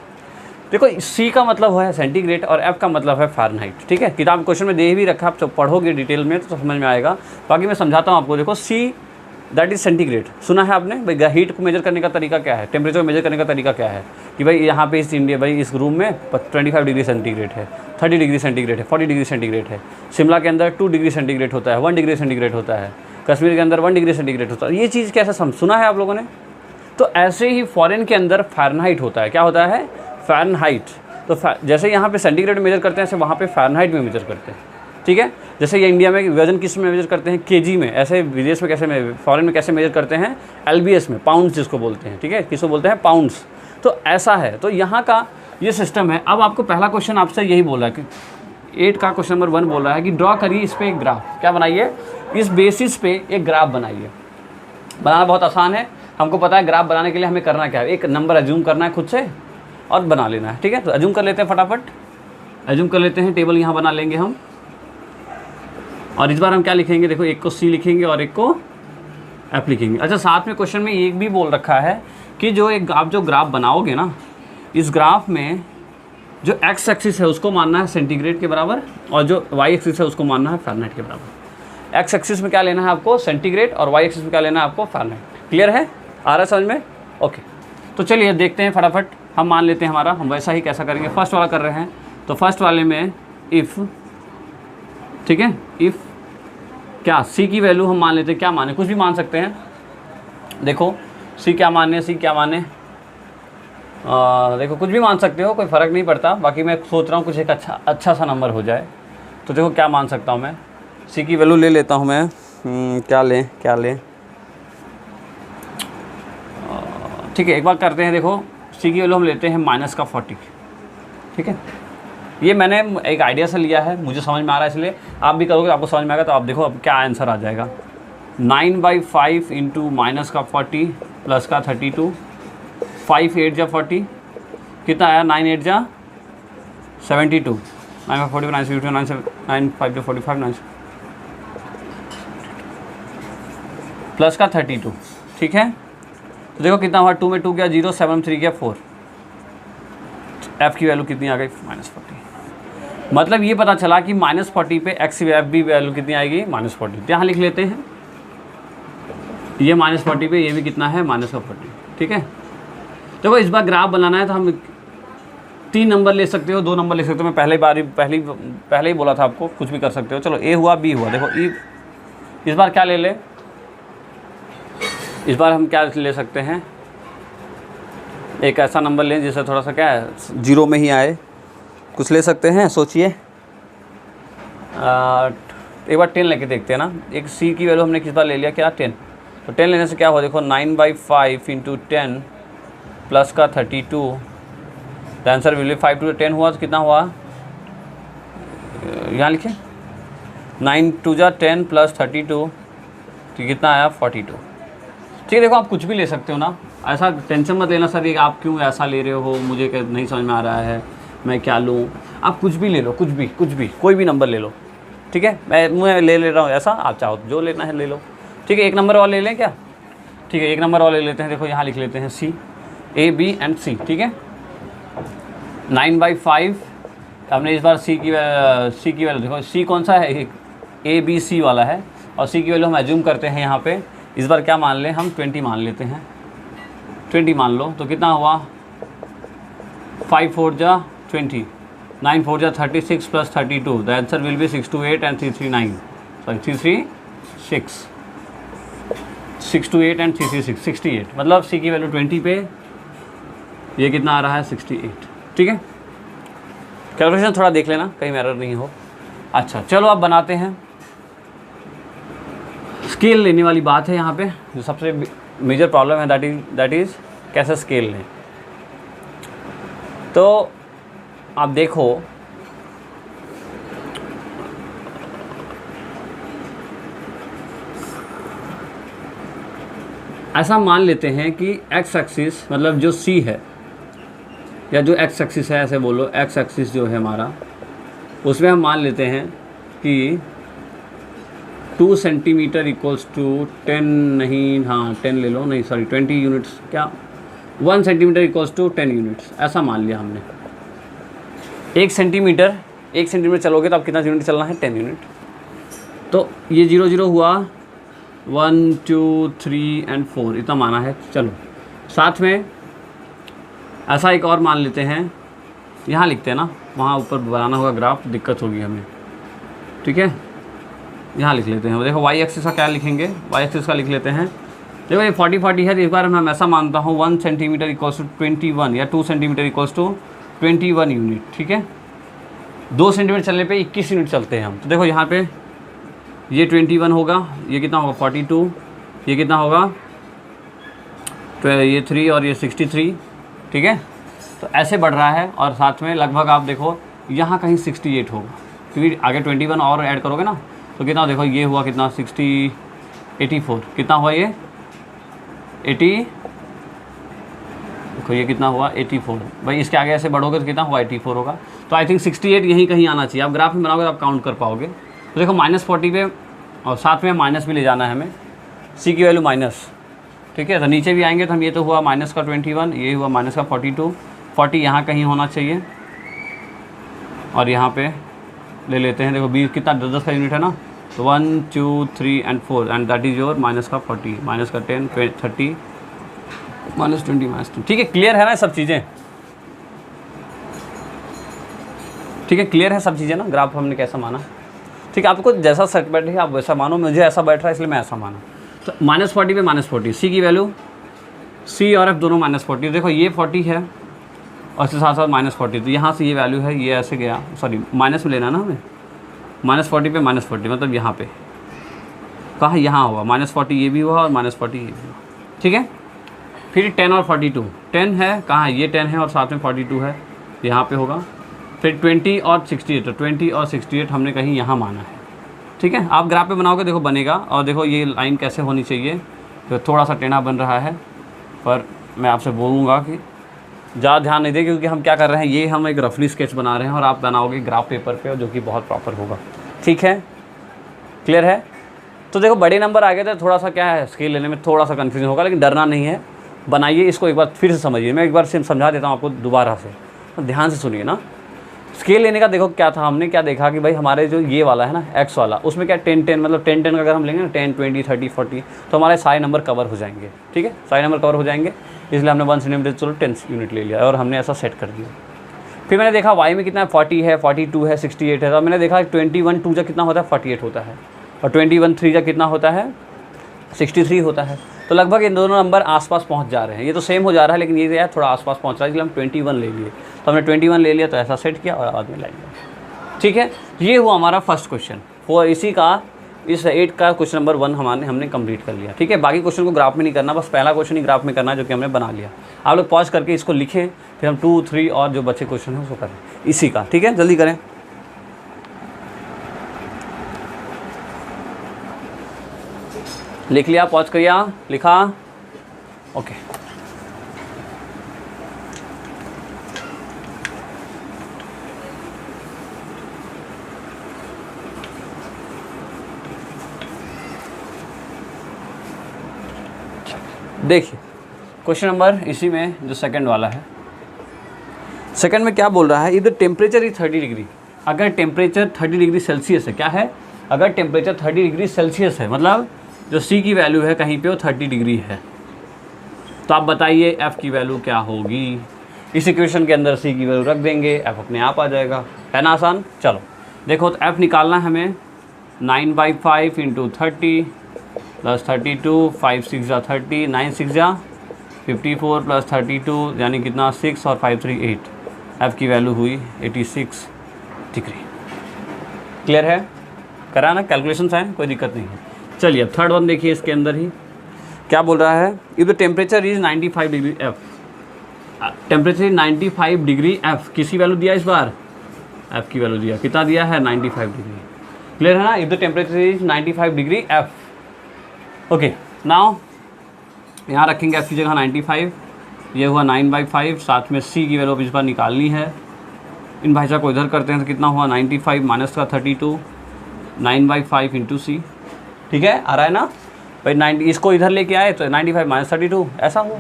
देखो C का मतलब है सेंटीग्रेड और F का मतलब है फ़ारेनहाइट, ठीक है। किताब क्वेश्चन में दे भी रखा, आप जब पढ़ोगे डिटेल में तो समझ में आएगा। बाकी मैं समझाता हूँ आपको। देखो C दैट इज़ सेंटीग्रेड, सुना है आपने भाई। हीट को मेजर करने का तरीका क्या है, टेम्परेचर मेजर करने का तरीका क्या है कि भाई यहाँ पे इस इंडिया भाई इस रूम में 25 डिग्री सेंटीग्रेड है, 30 डिग्री सेंटीग्रेड है, 40 डिग्री सेंटीग्रेड है। शिमला के अंदर 2 डिग्री सेंटीग्रेड होता है, 1 डिग्री सेंटीग्रेड होता है। कश्मीर के अंदर 1 डिग्री सेंटीग्रेड होता है। ये चीज़ कैसे सुना है आप लोगों ने? तो ऐसे ही फॉरेन के अंदर फ़ारेनहाइट होता है। क्या होता है? फ़ारेनहाइट। तो जैसे यहाँ पे सेंटीग्रेड मेजर करते हैं, ऐसे वहाँ पे फ़ारेनहाइट में मेजर करते हैं, ठीक है। जैसे ये इंडिया में वजन किस में मेजर करते हैं, केजी में, ऐसे विदेश में कैसे, फॉरेन में कैसे मेजर करते हैं, LBS में, पाउंड्स जिसको बोलते हैं, ठीक है, किसको बोलते हैं, पाउंड्स। तो ऐसा है, तो यहाँ का ये सिस्टम है। अब आपको पहला क्वेश्चन आपसे यही बोला है कि 8 का क्वेश्चन नंबर 1 बोल रहा है कि ड्रॉ करिए इस पर एक ग्राफ। क्या बनाइए? इस बेसिस पे एक ग्राफ बनाइए। बनाना बहुत आसान है, हमको पता है ग्राफ बनाने के लिए हमें करना क्या है, एक नंबर एज्यूम करना है खुद से और बना लेना है, ठीक है। तो एज्यूम कर लेते हैं, फटाफट एज्यूम कर लेते हैं। टेबल यहाँ बना लेंगे हम, और इस बार हम क्या लिखेंगे, देखो एक को C लिखेंगे और एक को F लिखेंगे। अच्छा साथ में क्वेश्चन में एक भी बोल रखा है कि जो एक आप जो ग्राफ बनाओगे ना, इस ग्राफ में जो x एक्सिस है उसको मानना है सेंटीग्रेड के बराबर और जो y एक्सिस है उसको मानना है फ़ारेनहाइट के बराबर। x एक्सिस में क्या लेना है आपको, सेंटीग्रेड, और y एक्सिस में क्या लेना है आपको, फ़ारेनहाइट। क्लियर है? आ रहा है समझ में? ओके, तो चलिए देखते हैं फटाफट। हम मान लेते हैं हमारा, हम वैसा ही कैसा करेंगे, फर्स्ट वाला कर रहे हैं। तो फर्स्ट वाले में इफ़, ठीक है, इफ़ क्या C की वैल्यू हम मान लेते हैं, क्या माने, कुछ भी मान सकते हैं। देखो C क्या माने, C क्या माने, देखो कुछ भी मान सकते हो, कोई फ़र्क नहीं पड़ता। बाकी मैं सोच रहा हूँ कुछ एक अच्छा सा नंबर हो जाए। तो देखो क्या मान सकता हूँ मैं, C की वैल्यू ले लेता हूँ मैं, क्या लें, ठीक है, एक बार करते हैं। देखो C की वैल्यू हम लेते हैं -40, ठीक है। ये मैंने एक आइडिया से लिया है, मुझे समझ में आ रहा है, इसलिए आप भी करोगे तो आपको समझ में आएगा। तो आप देखो अब क्या आंसर आ जाएगा, 9/5 इंटू -40 प्लस का 32, 5 8 जा 40, कितना आया, 9 8 जा 72, 9 40 9 6 9 7 9 5 जा 45 9 प्लस का 32, ठीक है। तो देखो कितना हुआ, 2 में 2 गया 0, 7 में 3 गया 4। F की वैल्यू कितनी आ गई, -40। मतलब ये पता चला कि -40 पे F की वैल्यू कितनी आएगी, -40। यहाँ लिख लेते हैं, ये -40 पे ये भी कितना है, -40, ठीक है। देखो इस बार ग्राफ बनाना है तो हम 3 नंबर ले सकते हो, 2 नंबर ले सकते हो। मैं पहले ही बोला था आपको, कुछ भी कर सकते हो। चलो A हुआ, B हुआ। देखो इस बार क्या ले, इस बार हम क्या ले सकते हैं, एक ऐसा नंबर लें जिससे थोड़ा सा क्या है 0 में ही आए, कुछ ले सकते हैं। सोचिए, एक बार 10 लेके देखते हैं ना। एक C की वैल्यू हमने किस बार ले लिया, क्या 10। तो 10 लेने से क्या हुआ, देखो 9/5 इंटू 10 प्लस का 32, the answer will be 5 to 10 हुआ। तो कितना हुआ, यहाँ लिखे 9 2 जा 10 प्लस 32 तो कितना आया 42। ठीक है, देखो आप कुछ भी ले सकते हो ना, ऐसा टेंशन मत लेना सर ये आप क्यों ऐसा ले रहे हो, मुझे नहीं समझ में आ रहा है मैं क्या लूँ। आप कुछ भी ले लो, कुछ भी कोई भी नंबर ले लो। ठीक है, मैं ले रहा हूँ ऐसा, आप चाहो जो लेना है ले लो। ठीक है, एक नंबर वाला ले लें क्या? ठीक है, एक नंबर वाले लेते हैं। देखो यहाँ लिख लेते हैं सी, ए बी एंड सी। ठीक है, 9/5 हमने इस बार सी की वैल्यू देखो, सी कौन सा है, ए बी सी वाला है, और सी की वैल्यू हम एज्यूम करते हैं यहाँ पे इस बार क्या मान लें हम, 20 मान लेते हैं। 20 मान लो तो कितना हुआ, 5 4 जा 20, 9 4 जा 36 + 32, the answer will be 628 and 339, sorry 336, 628 and 336, 68। मतलब सी की वैल्यू 20 पे ये कितना आ रहा है 68। ठीक है, कैलकुलेशन थोड़ा देख लेना कहीं एरर नहीं हो। अच्छा चलो अब बनाते हैं। स्केल लेने वाली बात है यहाँ पे, जो सबसे मेजर प्रॉब्लम है दैट इज़ कैसे स्केल लें। तो आप देखो ऐसा मान लेते हैं कि एक्स एक्सिस मतलब जो सी है या जो एक्स एक्सिस है, ऐसे बोलो एक्स एक्सिस जो है हमारा, उसमें हम मान लेते हैं कि 2 सेंटीमीटर इक्वल्स टू 10 नहीं, हाँ 10 ले लो, नहीं सॉरी 20 यूनिट्स, क्या 1 सेंटीमीटर इक्वल्स टू 10 यूनिट्स, ऐसा मान लिया हमने। 1 सेंटीमीटर चलोगे तो अब कितना यूनिट चलना है, 10 यूनिट। तो ये 0 0 हुआ, 1 2 3 एंड 4 इतना माना है। चलो साथ में ऐसा एक और मान लेते हैं, यहाँ लिखते हैं ना, वहाँ ऊपर बनाना होगा ग्राफ, दिक्कत होगी हमें। ठीक है, यहाँ लिख लेते हैं। देखो वाई एक्सिस का क्या लिखेंगे, वाई एक्सिस का लिख लेते हैं। देखो ये 40 40 है, तो इस बार मैं ऐसा मानता हूँ 1 सेंटीमीटर इक्वल्स टू 21 या 2 सेंटीमीटर इक्वल्स टू 21 यूनिट। ठीक है, 2 सेंटीमीटर चलने पे 21 यूनिट चलते हैं हम। तो देखो यहाँ पे ये 21 होगा, ये कितना होगा 42, ये कितना होगा तो ये 3 और ये 63। ठीक है, तो ऐसे बढ़ रहा है, और साथ में लगभग आप देखो यहाँ कहीं 68 होगा, क्योंकि आगे 21 और ऐड करोगे ना, तो कितना देखो ये हुआ कितना 84, कितना हुआ ये 80, देखो ये कितना हुआ 84। भाई इसके आगे ऐसे बढ़ोगे तो कितना हुआ 84 होगा। तो आई थिंक 68 यहीं कहीं आना चाहिए। आप ग्राफ में बनाओगे तो आप काउंट कर पाओगे। तो देखो -40 पे, और साथ में माइनस भी ले जाना है हमें, सी की वैल्यू माइनस। ठीक है, तो नीचे भी आएंगे तो हम, ये तो हुआ माइनस का 21, ये हुआ माइनस का 42, 40 यहाँ कहीं होना चाहिए, और यहाँ पे ले लेते हैं। देखो 20 कितना 10 का यूनिट है ना, तो 1 2 3 and 4 and that is your minus का 40, माइनस का 10 30 -20 -10। ठीक है, क्लियर है ना सब चीज़ें? ठीक है, क्लियर है सब चीज़ें ना, ग्राफ हमने कैसा माना। ठीक है, आपको जैसा सेट बैठे आप वैसा मानो, मुझे ऐसा बैठ रहा है इसलिए मैं ऐसा माना। तो -40 पे -40, सी की वैल्यू, सी और एफ दोनों -40। देखो ये 40 है और इसके साथ साथ -40, तो यहाँ से ये वैल्यू है, ये ऐसे गया, सॉरी माइनस में लेना ना हमें, -40 पे -40 मतलब यहाँ पे कहाँ, यहाँ हुआ -40 ये भी हुआ और -40 ये भी हुआ। ठीक है, फिर 10 और 42, 10 है कहाँ, ये 10 है और साथ में 42 है, यहाँ पे होगा। फिर 20 और 68, तो 20 और 68 हमने कहीं यहाँ माना है। ठीक है, आप ग्राफ पे बनाओगे देखो बनेगा। और देखो ये लाइन कैसे होनी चाहिए, तो थोड़ा सा टेढ़ा बन रहा है, पर मैं आपसे बोलूँगा कि ज़्यादा ध्यान नहीं दे, क्योंकि हम क्या कर रहे हैं, ये हम एक रफली स्केच बना रहे हैं और आप बनाओगे ग्राफ पेपर पे, और जो कि बहुत प्रॉपर होगा। ठीक है, क्लियर है? तो देखो बड़े नंबर आ गए थे, थोड़ा सा क्या है स्केल लेने में थोड़ा सा कन्फ्यूजन होगा, लेकिन डरना नहीं है, बनाइए इसको एक बार फिर से समझिए। मैं एक बार सिर्फ समझा देता हूँ आपको दोबारा से, तो ध्यान से सुनिए ना। स्केल लेने का देखो क्या था, हमने क्या देखा कि भाई हमारे जो ये वाला है ना एक्स वाला, उसमें क्या 10 10 मतलब 10 10 का अगर हम लेंगे ना 10 20 30 40, तो हमारे सारे नंबर कवर हो जाएंगे। ठीक है, सारे नंबर कवर हो जाएंगे, इसलिए हमने 1 सेंटीमीटर चलो 10 यूनिट ले लिया और हमने ऐसा सेट कर दिया। फिर मैंने देखा वाई में कितना है, 40 है, 42 है, 68 है। तो मैंने देखा 21 2 जा कितना होता है 48 होता है, और 21 3 जा कितना होता है 63 होता है। तो लगभग इन दोनों नंबर आसपास पहुंच जा रहे हैं। ये तो सेम हो जा रहा है, लेकिन ये थोड़ा आसपास पहुंच रहा है, इसलिए हम 21 ले लिए। तो हमने 21 ले लिया, तो ऐसा सेट किया और बाद में लाइन लिया। ठीक है, ये हुआ हमारा फर्स्ट क्वेश्चन। और इसी का इस 8 का क्वेश्चन नंबर 1 हमने कंप्लीट कर लिया। ठीक है, बाकी क्वेश्चन को ग्राफ में नहीं करना, बस पहला क्वेश्चन ही ग्राफ में करना है, जो कि हमने बना लिया। आप लोग पॉज करके इसको लिखें, फिर हम 2 3 और जो बचे क्वेश्चन हैं उसको करें इसी का। ठीक है, जल्दी करें। लिख लिया, पॉज किया, लिखा, ओके। देखिए क्वेश्चन नंबर इसी में जो सेकंड वाला है, सेकंड में क्या बोल रहा है, इधर टेम्परेचर इज 30 डिग्री। अगर टेम्परेचर 30 डिग्री सेल्सियस है, क्या है, अगर टेम्परेचर 30 डिग्री सेल्सियस है, मतलब जो सी की वैल्यू है कहीं पे वो 30 डिग्री है, तो आप बताइए एफ़ की वैल्यू क्या होगी। इस इक्वेशन के अंदर सी की वैल्यू रख देंगे, एफ़ अपने आप आ जाएगा, है ना आसान। चलो देखो, तो एफ़ निकालना है हमें 9/5 × 30 + 32, 5 6 जा 30, 9 6 जा 54 + 32 यानी कितना 6 और 5 3 8। एफ़ की वैल्यू हुई 86 डिग्री। क्लियर है, करा ना, कैलकुलेशंस हैं, कोई दिक्कत नहीं है। चलिए अब थर्ड वन देखिए, इसके अंदर ही क्या बोल रहा है, if the temperature is 95 degree F, temperature 95 degree F, किसी वैल्यू दिया इस बार, एफ की वैल्यू दिया, कितना दिया है 95 डिग्री। क्लियर है ना, if the temperature is 95 degree F. Okay, now यहाँ रखेंगे एफ की जगह 95, ये हुआ 9/5, साथ में सी की वैल्यू इस बार निकालनी है। इन भाई साहब को इधर करते हैं तो कितना हुआ 95 माइनस का 32, 9/5 × सी। ठीक है, आ रहा है ना भाई, 90 इसको इधर लेके आए तो 95 माइनस 32 ऐसा हुआ।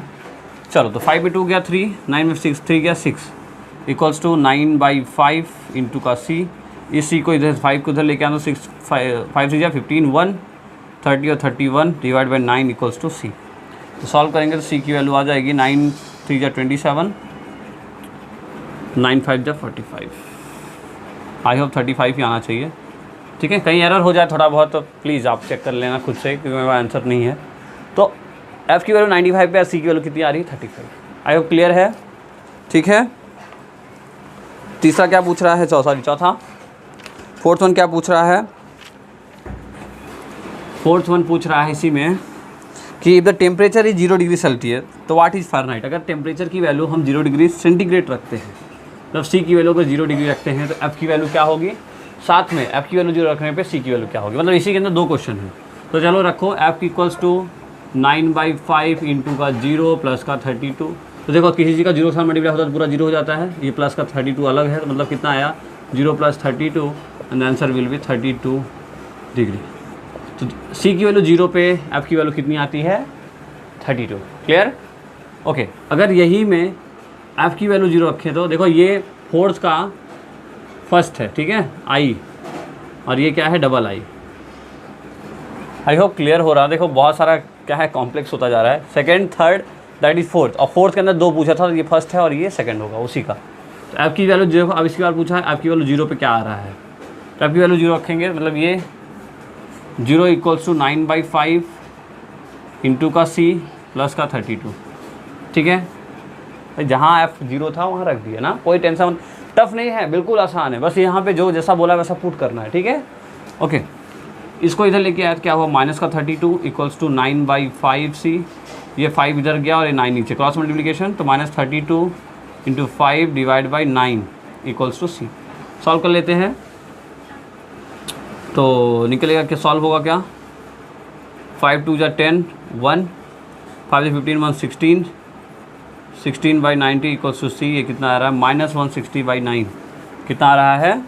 चलो तो 5 में 2 गया 3, 9 में 6 3 गया 6 इक्वल्स टू 9/5 × का सी। इस सी को इधर 5 को इधर लेके आना, 6 5 3 15 1 30 और 31 डिवाइड बाई 9 इक्वल्स टू सी। तो सॉल्व करेंगे तो सी की वैल्यू आ जाएगी 9 3 जा 27, 9 5 जा 45। आई होप 35 ही आना चाहिए। ठीक है, कहीं एरर हो जाए थोड़ा बहुत तो प्लीज़ आप चेक कर लेना खुद से, क्योंकि मेरा आंसर नहीं है। तो एफ़ की वैल्यू 95 पे, सी की वैल्यू कितनी आ रही है 35। आई होप क्लियर है। ठीक है, तीसरा क्या पूछ रहा है, चौथा फोर्थ वन क्या पूछ रहा है, फोर्थ वन पूछ रहा है इसी में कि if the temperature is 0 degree Celsius तो व्हाट इज़ फ़ारेनहाइट। अगर टेम्परेचर की वैल्यू हम 0 डिग्री सेंटीग्रेड रखते हैं, मतलब सी की वैल्यू को 0 डिग्री रखते हैं, तो एफ़ की वैल्यू क्या होगी, साथ में एफ़ की वैल्यू 0 रखने पे सी की वैल्यू क्या होगी। मतलब इसी के अंदर दो क्वेश्चन हैं। तो चलो रखो, एफ़ इक्वल्स टू 9/5 × का 0 प्लस का 32। तो देखो किसी चीज़ का 0 के साथ मल्टीप्लाई होता है तो पूरा 0 हो जाता है, ये प्लस का 32 अलग है, तो मतलब कितना आया 0 + 32 and answer will be 32 degree. तो सी की वैल्यू 0 पे एफ़ की वैल्यू कितनी आती है 32। Clear, okay. अगर यही में एफ़ की वैल्यू 0 रखें तो देखो ये फोर्स का फर्स्ट है, ठीक है, आई, और ये क्या है double I. I hope clear हो रहा है। देखो बहुत सारा क्या है कॉम्प्लेक्स होता जा रहा है। Second, third, that is fourth, और फोर्थ के अंदर दो पूछा था, तो ये फर्स्ट है और ये सेकंड होगा उसी का। तो एफ़ की वैल्यू 0, अब इसके बाद पूछा है एफ़ की वैल्यू 0 पे क्या आ रहा है, तो एफ़ की वैल्यू 0 रखेंगे, मतलब ये 0 इक्वल्स टू 9/5 × का सी प्लस का 32। ठीक है, जहाँ एफ़ 0 था वहाँ रख दिया ना, कोई टेंशन, टफ नहीं है, बिल्कुल आसान है, बस यहाँ पे जो जैसा बोला वैसा पुट करना है। ठीक है, ओके। इसको इधर लेके आया, क्या हुआ माइनस का 32 इक्वल्स टू 9/5 सी, ये 5 इधर गया और ये 9 नीचे, क्रॉस मल्टीप्लिकेशन, तो -32 × 5 divide by 9 equals to C. Solve कर लेते हैं तो निकलेगा कि सॉल्व होगा क्या, 5 2 जा 10 1, 5 से 15 1 16, 16/90 इक्वल्स टू सी। ये कितना आ रहा है -160/9, कितना आ रहा है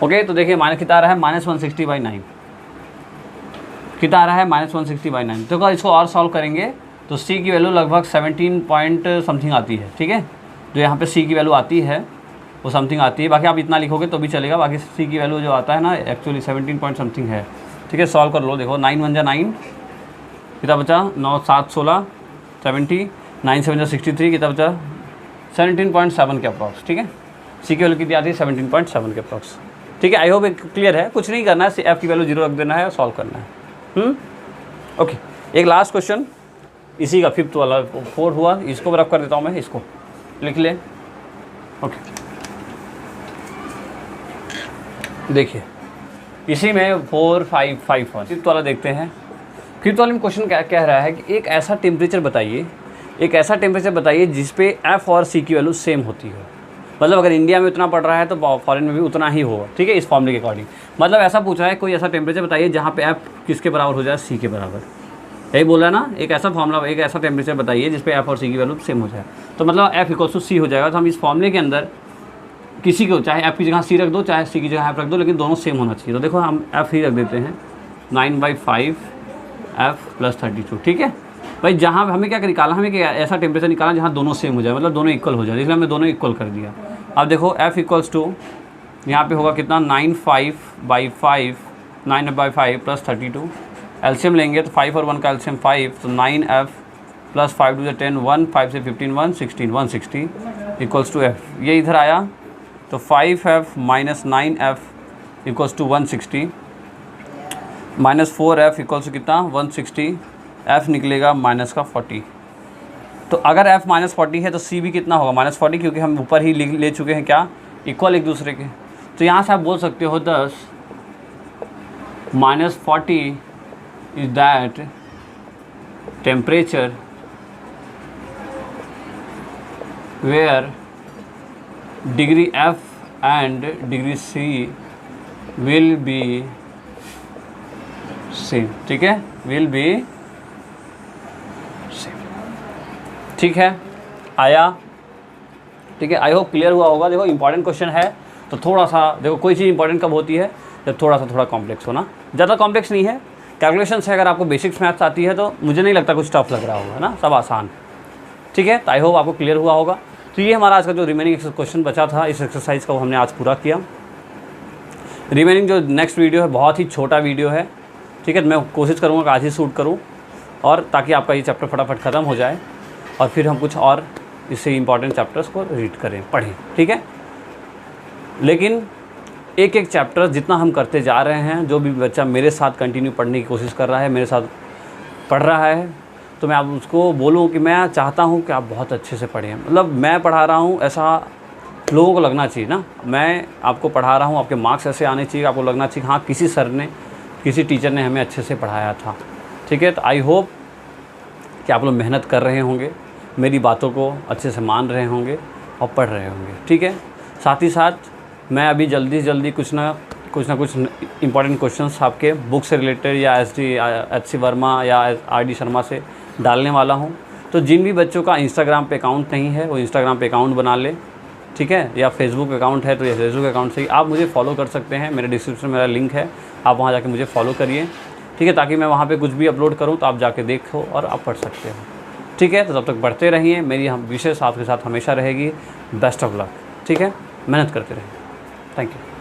ओके। तो देखिए माइनस कितना आ रहा है -160/9, कितना आ रहा है -160/9। तो इसको और सॉल्व करेंगे तो सी की वैल्यू लगभग 17 पॉइंट समथिंग आती है। ठीक है, जो यहाँ पे सी की वैल्यू आती है वो समथिंग आती है, बाकी आप इतना लिखोगे तो भी चलेगा, बाकी सी की वैल्यू जो आता है ना एक्चुअली 17 पॉइंट समथिंग है। ठीक है, सॉल्व कर लो। देखो 9 1 जा 9, कितना बचा 9 7 16 70, 9 7 जा 63, कितना बचा 17.7 के अप्रॉक्स। ठीक है, सी की वैल्यू कितनी आती है 17.7 के अप्रॉक्स। ठीक है, आई होप क्लियर है, कुछ नहीं करना है, एफ़ की वैल्यू 0 रख देना है और सॉल्व करना है। ओके, एक लास्ट क्वेश्चन इसी का, फिफ्थ वाला 4 हुआ, इसको भी रफ कर देता हूँ मैं, इसको लिख ले। ओके, देखिए इसी में 4 5 5 1। फिफ्थ वाला देखते हैं। फिफ्थ वाले में क्वेश्चन क्या कह रहा है कि एक ऐसा टेम्परेचर बताइए जिस पे एफ़ और सी की वैल्यू सेम होती हो। मतलब अगर इंडिया में उतना पड़ रहा है तो फॉरेन में भी उतना ही होगा, ठीक है, इस फॉर्मूले के अकॉर्डिंग। मतलब ऐसा पूछा है कोई ऐसा टेम्परेचर बताइए जहाँ पे एफ़ किसके बराबर हो जाए, सी के बराबर। यही बोला ना, एक ऐसा फॉर्मूला, एक ऐसा टेम्परेचर बताइए जिस पे एफ़ और सी की वैल्यू सेम हो जाए। तो मतलब एफ़ इक्वल्स टू सी हो जाएगा। तो हम इस फॉर्मूले के अंदर किसी को, चाहे एफ़ की जगह सी रख दो, चाहे सी की जगह एफ़ रख दो, लेकिन दोनों सेम होना चाहिए। तो देखो हम एफ़ ही रख देते हैं 9/5 एफ़ प्लस 32, ठीक है भाई। जहाँ हमें क्या निकाला, हमें क्या ऐसा टेम्परेचर निकाला जहाँ दोनों सेम हो जाए, मतलब दोनों इक्वल हो जाए, इसलिए हमने दोनों इक्वल कर दिया। अब देखो एफ़ इक्वल्स टू यहाँ पे होगा कितना 9/5 प्लस 32। एलसीएम लेंगे तो 5 और 1 का एलसीएम 5, तो 9F प्लस 5 2 10 1, 5 से 15 160 इक्वल्स टू एफ़। ये इधर आया तो 5F minus 9F equals to 160 minus 4F equals to कितना 160, F निकलेगा माइनस का 40। तो अगर F माइनस 40 है तो C भी कितना होगा माइनस 40, क्योंकि हम ऊपर ही ले चुके हैं क्या, इक्वल एक दूसरे के। तो यहाँ से आप बोल सकते हो 10 minus 40 is that temperature where degree F and degree C will be same, ठीक है, विल बी सेम, ठीक है, आया, ठीक है। आई होप क्लियर हुआ होगा। देखो इंपॉर्टेंट क्वेश्चन है तो थोड़ा सा देखो, कोई चीज़ इंपॉर्टेंट कब होती है जब थोड़ा कॉम्प्लेक्स होना, ज़्यादा कॉम्प्लेक्स नहीं है। कैलकुलेशन से अगर आपको बेसिक्स मैथ्स आती है तो मुझे नहीं लगता कुछ टफ लग रहा होगा ना, सब आसान, ठीक है। तो आई होप आपको क्लियर हुआ होगा। तो ये हमारा आज का जो रिमेनिंग क्वेश्चन बचा था, इस एक्सरसाइज का वो हमने आज पूरा किया। रिमेनिंग जो नेक्स्ट वीडियो है बहुत ही छोटा वीडियो है, ठीक है। मैं कोशिश करूँगा कि आज ही शूट करूँ, और ताकि आपका ये चैप्टर फटाफट ख़त्म हो जाए और फिर हम कुछ और इससे इम्पॉर्टेंट चैप्टर्स को रीड करें, पढ़ें, ठीक है। लेकिन एक एक चैप्टर जितना हम करते जा रहे हैं, जो भी बच्चा मेरे साथ कंटिन्यू पढ़ने की कोशिश कर रहा है, मेरे साथ पढ़ रहा है, तो मैं आप उसको बोलूँ कि मैं चाहता हूँ कि आप बहुत अच्छे से पढ़ें। मतलब मैं पढ़ा रहा हूँ ऐसा लोगों को लगना चाहिए ना, मैं आपको पढ़ा रहा हूँ, आपके मार्क्स ऐसे आने चाहिए, आपको लगना चाहिए हाँ किसी सर ने, किसी टीचर ने हमें अच्छे से पढ़ाया था, ठीक है। तो आई होप कि आप लोग मेहनत कर रहे होंगे, मेरी बातों को अच्छे से मान रहे होंगे और पढ़ रहे होंगे, ठीक है। साथ ही साथ मैं अभी जल्दी से जल्दी कुछ ना कुछ इंपॉर्टेंट क्वेश्चंस आपके बुक से रिलेटेड या एच.सी. वर्मा या आर.डी. शर्मा से डालने वाला हूं। तो जिन भी बच्चों का इंस्टाग्राम पे अकाउंट नहीं है वो इंस्टाग्राम पे अकाउंट बना ले, ठीक है, या फेसबुक अकाउंट है तो ये फेसबुक अकाउंट से ही आप मुझे फॉलो कर सकते हैं। मेरे डिस्क्रिप्शन में मेरा लिंक है, आप वहाँ जाके मुझे फॉलो करिए, ठीक है, ताकि मैं वहाँ पे कुछ भी अपलोड करूँ तो आप जाके देखो और आप पढ़ सकते हो, ठीक है। तो तब तक बढ़ते रहिए, मेरी हम विशेष आपके साथ हमेशा रहेगी। बेस्ट ऑफ लक, ठीक है, मेहनत करते रहिए। Thank you.